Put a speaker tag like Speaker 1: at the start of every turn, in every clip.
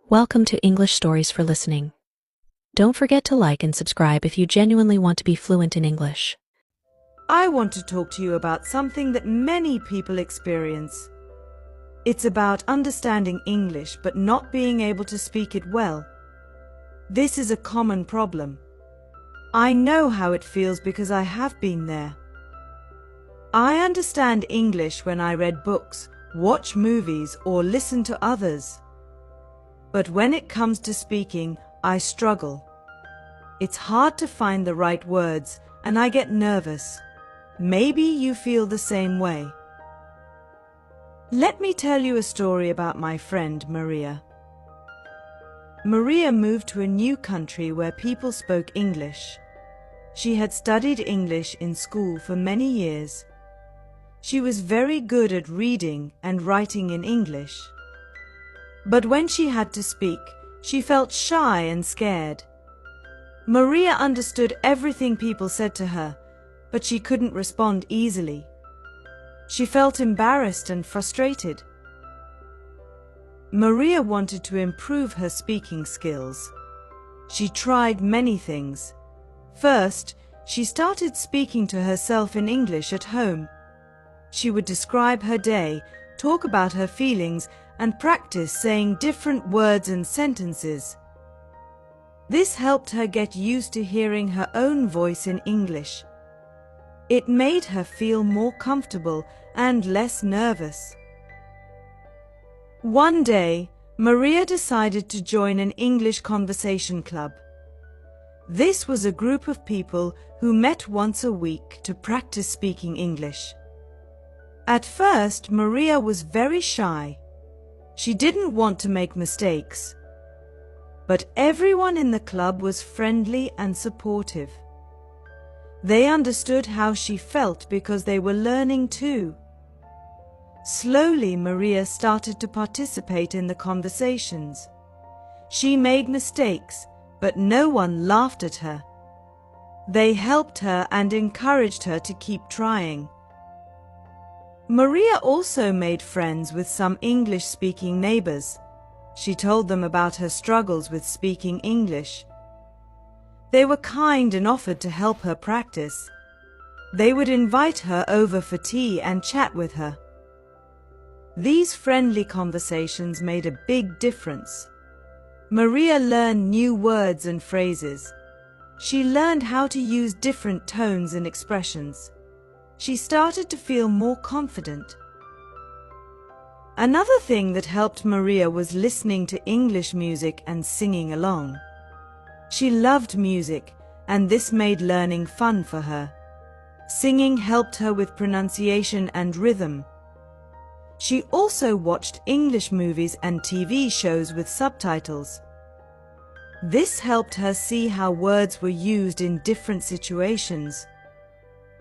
Speaker 1: Welcome to English Stories for Listening. Don't forget to like and subscribe if you genuinely want to be fluent in English.
Speaker 2: I want to talk to you about something that many people experience. It's about understanding English but not being able to speak it well. This is a common problem. I know how it feels because I have been there. I understand English when I read books, watch movies, or listen to others. But when it comes to speaking, I struggle. It's hard to find the right words, and I get nervous. Maybe you feel the same way. Let me tell you a story about my friend Maria. Maria moved to a new country where people spoke English. She had studied English in school for many years. She was very good at reading and writing in English. But when she had to speak, she felt shy and scared. Maria understood everything people said to her, but she couldn't respond easily. She felt embarrassed and frustrated. Maria wanted to improve her speaking skills. She tried many things. First, she started speaking to herself in English at home. She would describe her day, talk about her feelings, and practice saying different words and sentences. This helped her get used to hearing her own voice in English. It made her feel more comfortable and less nervous. One day, Maria decided to join an English conversation club. This was a group of people who met once a week to practice speaking English. At first, Maria was very shy. She didn't want to make mistakes. But everyone in the club was friendly and supportive. They understood how she felt because they were learning too. Slowly, Maria started to participate in the conversations. She made mistakes, but no one laughed at her. They helped her and encouraged her to keep trying. Maria also made friends with some English-speaking neighbors. She told them about her struggles with speaking English. They were kind and offered to help her practice. They would invite her over for tea and chat with her. These friendly conversations made a big difference. Maria learned new words and phrases. She learned how to use different tones and expressions. She started to feel more confident. Another thing that helped Maria was listening to English music and singing along. She loved music, and this made learning fun for her. Singing helped her with pronunciation and rhythm. She also watched English movies and TV shows with subtitles. This helped her see how words were used in different situations.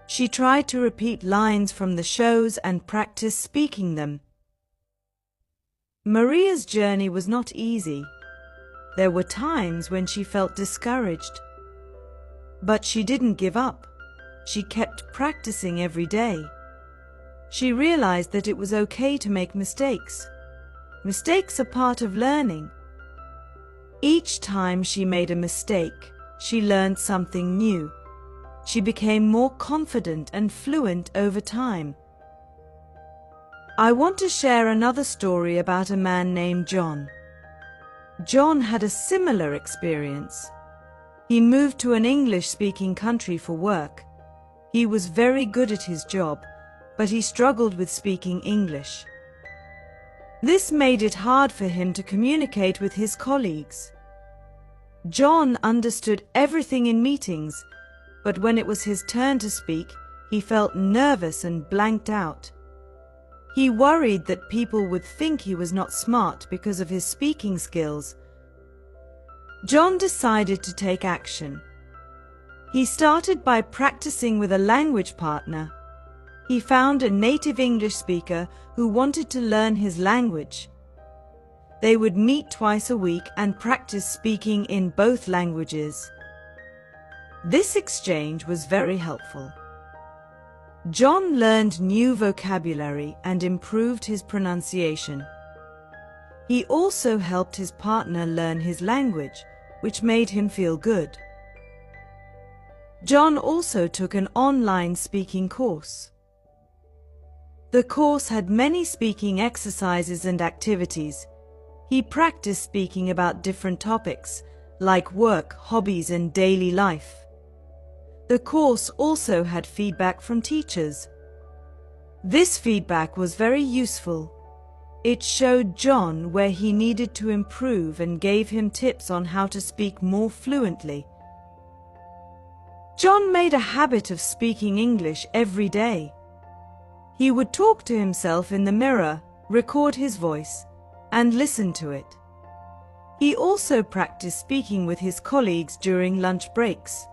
Speaker 2: She tried to repeat lines from the shows and practice speaking them. Maria's journey was not easy. There were times when she felt discouraged. But she didn't give up. She kept practicing every day. She realized that it was okay to make mistakes. Mistakes are part of learning. Each time she made a mistake, she learned something new. She became more confident and fluent over time. I want to share another story about a man named John. John had a similar experience. He moved to an English-speaking country for work. He was very good at his job, but he struggled with speaking English. This made it hard for him to communicate with his colleagues. John understood everything in meetings, but when it was his turn to speak, he felt nervous and blanked out. He worried that people would think he was not smart because of his speaking skills. John decided to take action. He started by practicing with a language partner. He found a native English speaker who wanted to learn his language. They would meet twice a week and practice speaking in both languages. This exchange was very helpful. John learned new vocabulary and improved his pronunciation. He also helped his partner learn his language, which made him feel good. John also took an online speaking course. The course had many speaking exercises and activities. He practiced speaking about different topics, like work, hobbies, and daily life. The course also had feedback from teachers. This feedback was very useful. It showed John where he needed to improve and gave him tips on how to speak more fluently. John made a habit of speaking English every day. He would talk to himself in the mirror, record his voice, and listen to it. He also practiced speaking with his colleagues during lunch breaks.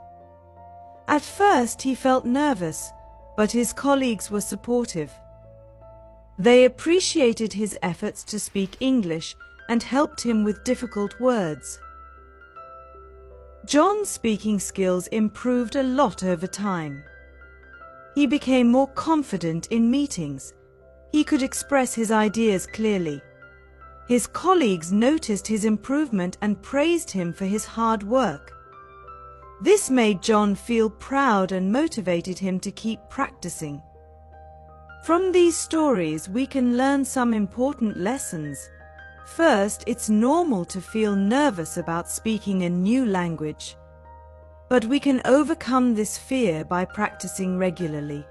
Speaker 2: At first he felt nervous, but his colleagues were supportive. They appreciated his efforts to speak English and helped him with difficult words. John's speaking skills improved a lot over time. He became more confident in meetings. He could express his ideas clearly. His colleagues noticed his improvement and praised him for his hard work. This made John feel proud and motivated him to keep practicing. From these stories, we can learn some important lessons. First, it's normal to feel nervous about speaking a new language. But we can overcome this fear by practicing regularly.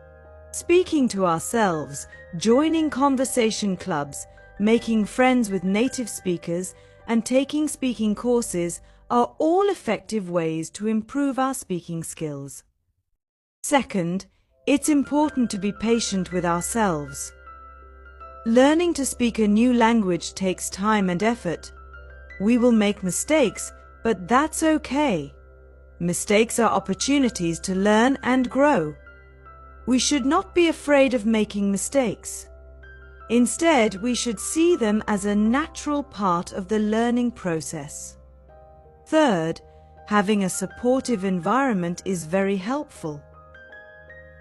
Speaker 2: Speaking to ourselves, joining conversation clubs, making friends with native speakers, and taking speaking courses are all effective ways to improve our speaking skills. Second, it's important to be patient with ourselves. Learning to speak a new language takes time and effort. We will make mistakes, but that's okay. Mistakes are opportunities to learn and grow. We should not be afraid of making mistakes. Instead, we should see them as a natural part of the learning process. Third, having a supportive environment is very helpful.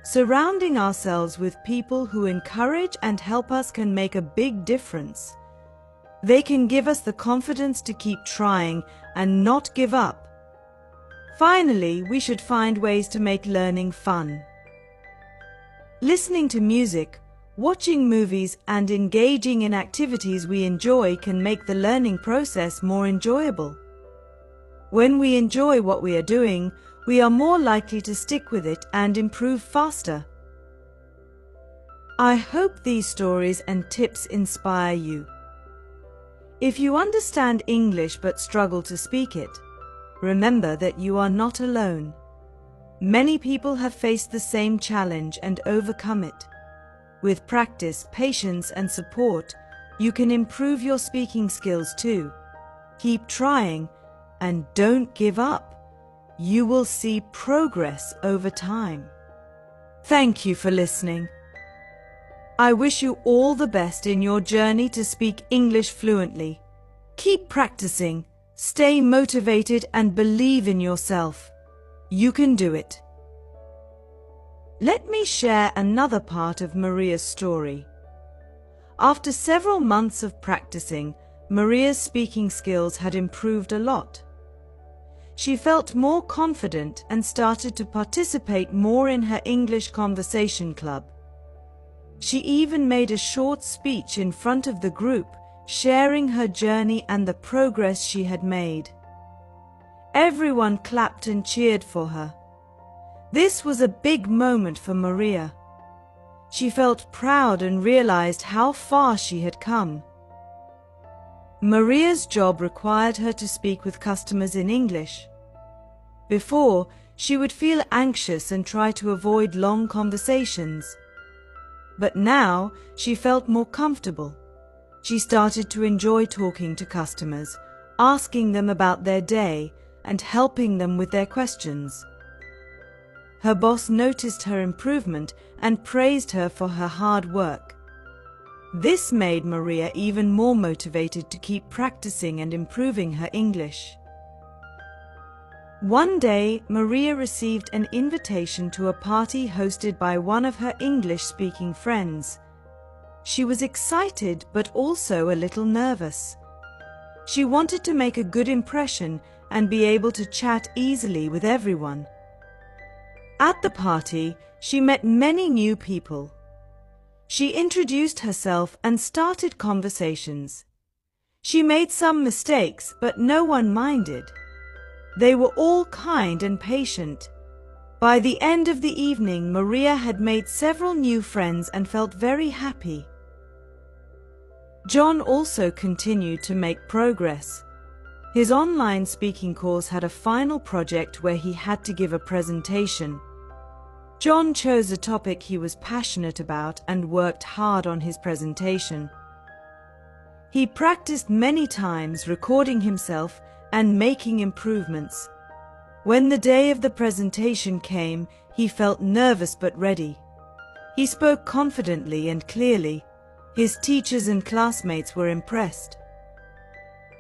Speaker 2: Surrounding ourselves with people who encourage and help us can make a big difference. They can give us the confidence to keep trying and not give up. Finally, we should find ways to make learning fun. Listening to music, watching movies, and engaging in activities we enjoy can make the learning process more enjoyable. When we enjoy what we are doing, we are more likely to stick with it and improve faster. I hope these stories and tips inspire you. If you understand English but struggle to speak it, remember that you are not alone. Many people have faced the same challenge and overcome it. With practice, patience, and support, you can improve your speaking skills too. Keep trying and don't give up. You will see progress over time. Thank you for listening. I wish you all the best in your journey to speak English fluently. Keep practicing, stay motivated, and believe in yourself. You can do it. Let me share another part of Maria's story. After several months of practicing, Maria's speaking skills had improved a lot. She felt more confident and started to participate more in her English conversation club. She even made a short speech in front of the group, sharing her journey and the progress she had made. Everyone clapped and cheered for her. This was a big moment for Maria. She felt proud and realized how far she had come. Maria's job required her to speak with customers in English. Before, she would feel anxious and try to avoid long conversations. But now, she felt more comfortable. She started to enjoy talking to customers, asking them about their day, and helping them with their questions. Her boss noticed her improvement and praised her for her hard work. This made Maria even more motivated to keep practicing and improving her English. One day, Maria received an invitation to a party hosted by one of her English-speaking friends. She was excited but also a little nervous. She wanted to make a good impression and be able to chat easily with everyone. At the party, she met many new people. She introduced herself and started conversations. She made some mistakes, but no one minded. They were all kind and patient. By the end of the evening, Maria had made several new friends and felt very happy. John also continued to make progress. His online speaking course had a final project where he had to give a presentation. John chose a topic he was passionate about and worked hard on his presentation. He practiced many times, recording himself and making improvements. When the day of the presentation came, he felt nervous but ready. He spoke confidently and clearly. His teachers and classmates were impressed.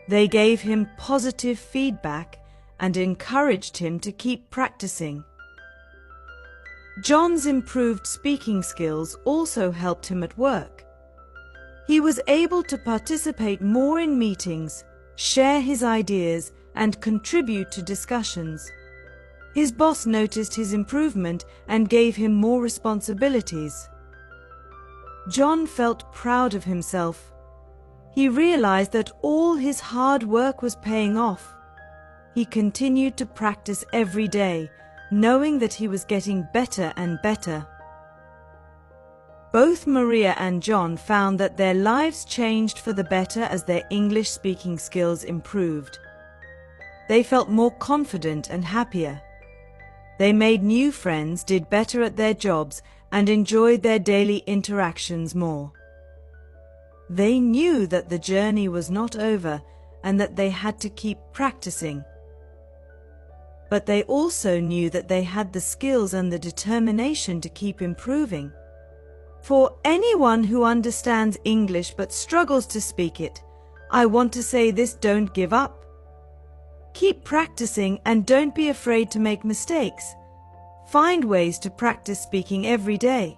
Speaker 2: They gave him positive feedback and encouraged him to keep practicing. John's improved speaking skills also helped him at work. He was able to participate more in meetings, share his ideas, and contribute to discussions. His boss noticed his improvement and gave him more responsibilities. John felt proud of himself. He realized that all his hard work was paying off. He continued to practice every day, knowing that he was getting better and better. Both Maria and John found that their lives changed for the better as their English speaking skills improved. They felt more confident and happier. They made new friends, did better at their jobs, and enjoyed their daily interactions more. They knew that the journey was not over and that they had to keep practicing. But they also knew that they had the skills and the determination to keep improving. For anyone who understands English but struggles to speak it, I want to say this: don't give up. Keep practicing and don't be afraid to make mistakes. Find ways to practice speaking every day.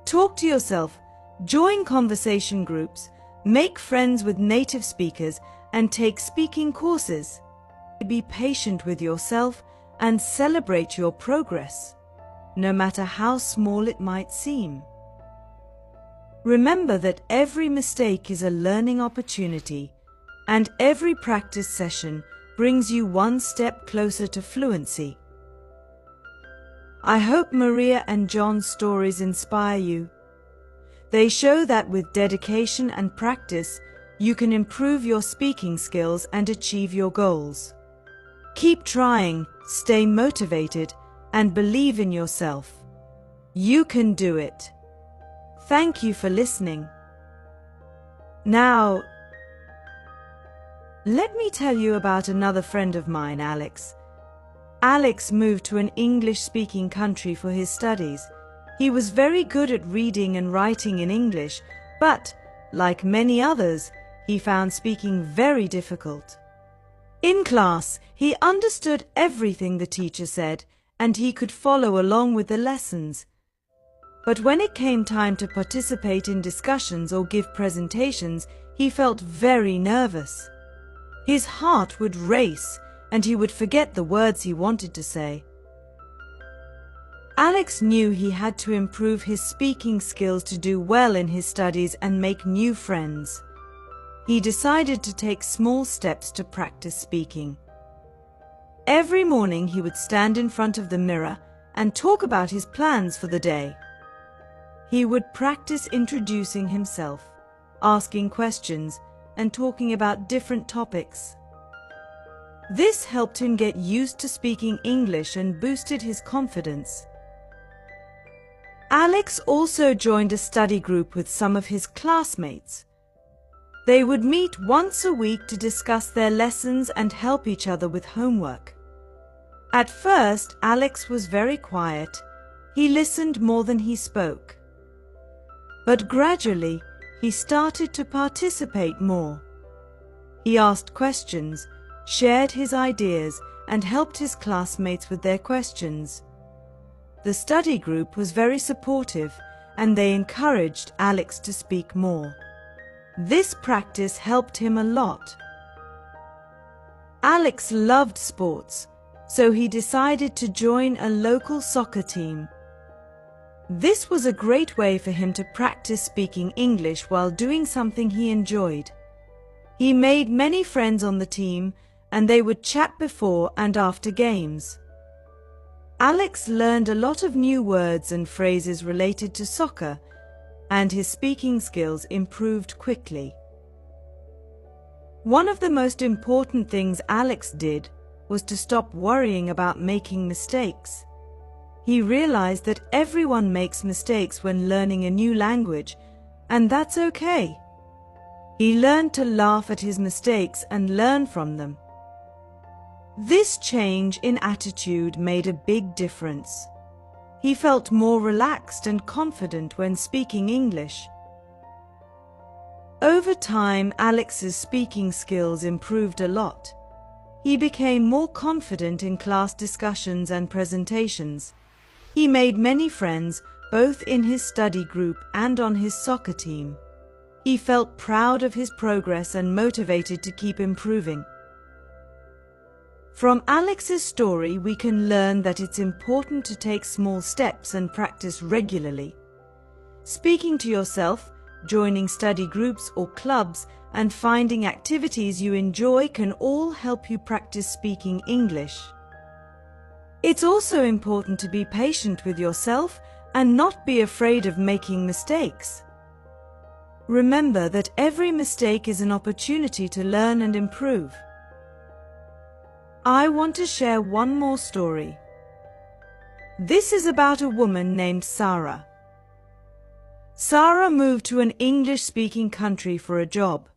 Speaker 2: Talk to yourself, join conversation groups, make friends with native speakers, and take speaking courses. Be patient with yourself and celebrate your progress, no matter how small it might seem. Remember that every mistake is a learning opportunity, and every practice session brings you one step closer to fluency. I hope Maria and John's stories inspire you. They show that with dedication and practice, you can improve your speaking skills and achieve your goals. Keep trying, stay motivated, and believe in yourself. You can do it. Thank you for listening. Now, let me tell you about another friend of mine, Alex. Alex moved to an English-speaking country for his studies. He was very good at reading and writing in English, but, like many others, he found speaking very difficult. In class, he understood everything the teacher said, and he could follow along with the lessons. But when it came time to participate in discussions or give presentations, he felt very nervous. His heart would race, and he would forget the words he wanted to say. Alex knew he had to improve his speaking skills to do well in his studies and make new friends. He decided to take small steps to practice speaking. Every morning he would stand in front of the mirror and talk about his plans for the day. He would practice introducing himself, asking questions, and talking about different topics. This helped him get used to speaking English and boosted his confidence. Alex also joined a study group with some of his classmates. They would meet once a week to discuss their lessons and help each other with homework. At first, Alex was very quiet. He listened more than he spoke. But gradually, he started to participate more. He asked questions, shared his ideas, and helped his classmates with their questions. The study group was very supportive, and they encouraged Alex to speak more. This practice helped him a lot. Alex loved sports, so he decided to join a local soccer team. This was a great way for him to practice speaking English while doing something he enjoyed. He made many friends on the team, and they would chat before and after games. Alex learned a lot of new words and phrases related to soccer, and his speaking skills improved quickly. One of the most important things Alex did was to stop worrying about making mistakes. He realized that everyone makes mistakes when learning a new language, and that's okay. He learned to laugh at his mistakes and learn from them. This change in attitude made a big difference. He felt more relaxed and confident when speaking English. Over time, Alex's speaking skills improved a lot. He became more confident in class discussions and presentations. He made many friends, both in his study group and on his soccer team. He felt proud of his progress and motivated to keep improving. From Alex's story, we can learn that it's important to take small steps and practice regularly. Speaking to yourself, joining study groups or clubs, and finding activities you enjoy can all help you practice speaking English. It's also important to be patient with yourself and not be afraid of making mistakes. Remember that every mistake is an opportunity to learn and improve. I want to share one more story. This is about a woman named Sarah. Sarah moved to an English-speaking country for a job.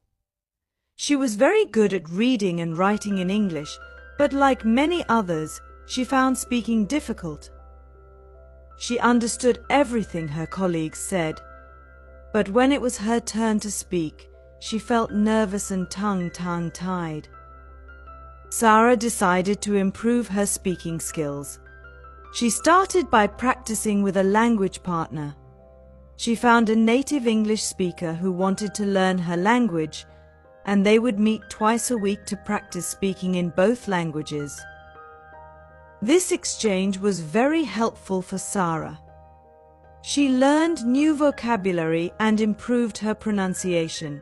Speaker 2: She was very good at reading and writing in English, but like many others, she found speaking difficult. She understood everything her colleagues said, but when it was her turn to speak, she felt nervous and tongue-tied. Sarah decided to improve her speaking skills. She started by practicing with a language partner. She found a native English speaker who wanted to learn her language, and they would meet twice a week to practice speaking in both languages. This exchange was very helpful for Sarah. She learned new vocabulary and improved her pronunciation.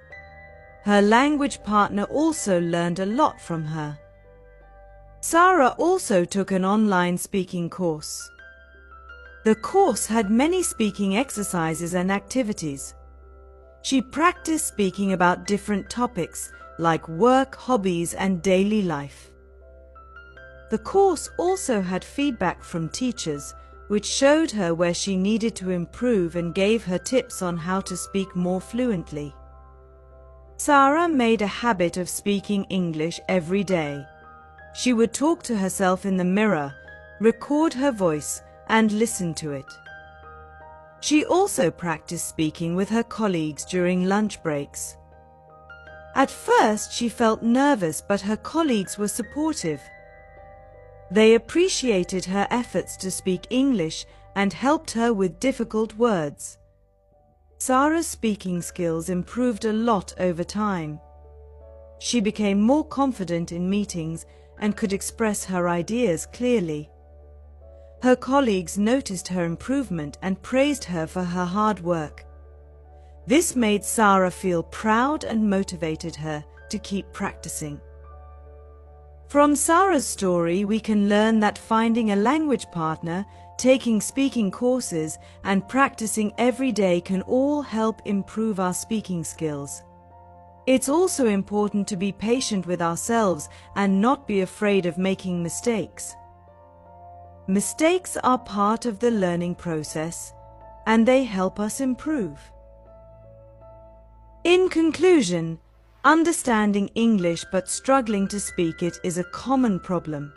Speaker 2: Her language partner also learned a lot from her. Sarah also took an online speaking course. The course had many speaking exercises and activities. She practiced speaking about different topics like work, hobbies, and daily life. The course also had feedback from teachers, which showed her where she needed to improve and gave her tips on how to speak more fluently. Sarah made a habit of speaking English every day. She would talk to herself in the mirror, record her voice, and listen to it. She also practiced speaking with her colleagues during lunch breaks. At first, she felt nervous, but her colleagues were supportive. They appreciated her efforts to speak English and helped her with difficult words. Sarah's speaking skills improved a lot over time. She became more confident in meetings and could express her ideas clearly. Her colleagues noticed her improvement and praised her for her hard work. This made Sarah feel proud and motivated her to keep practicing. From Sarah's story, we can learn that finding a language partner, taking speaking courses, and practicing every day can all help improve our speaking skills. It's also important to be patient with ourselves and not be afraid of making mistakes. Mistakes are part of the learning process, and they help us improve. In conclusion, understanding English but struggling to speak it is a common problem.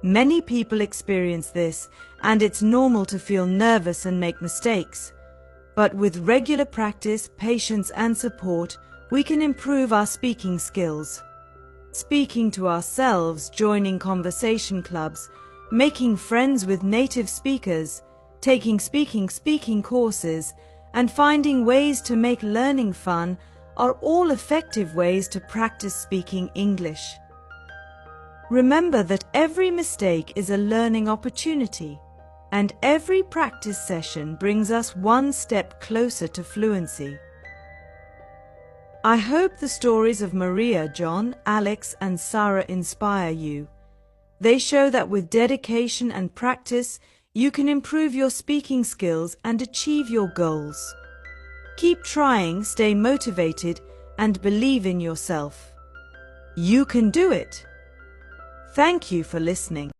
Speaker 2: Many people experience this, and it's normal to feel nervous and make mistakes. But with regular practice, patience, and support, we can improve our speaking skills. Speaking to ourselves, joining conversation clubs, making friends with native speakers, taking speaking courses, and finding ways to make learning fun are all effective ways to practice speaking English. Remember that every mistake is a learning opportunity, and every practice session brings us one step closer to fluency. I hope the stories of Maria, John, Alex, and Sarah inspire you. They show that with dedication and practice, you can improve your speaking skills and achieve your goals. Keep trying, stay motivated, and believe in yourself. You can do it. Thank you for listening.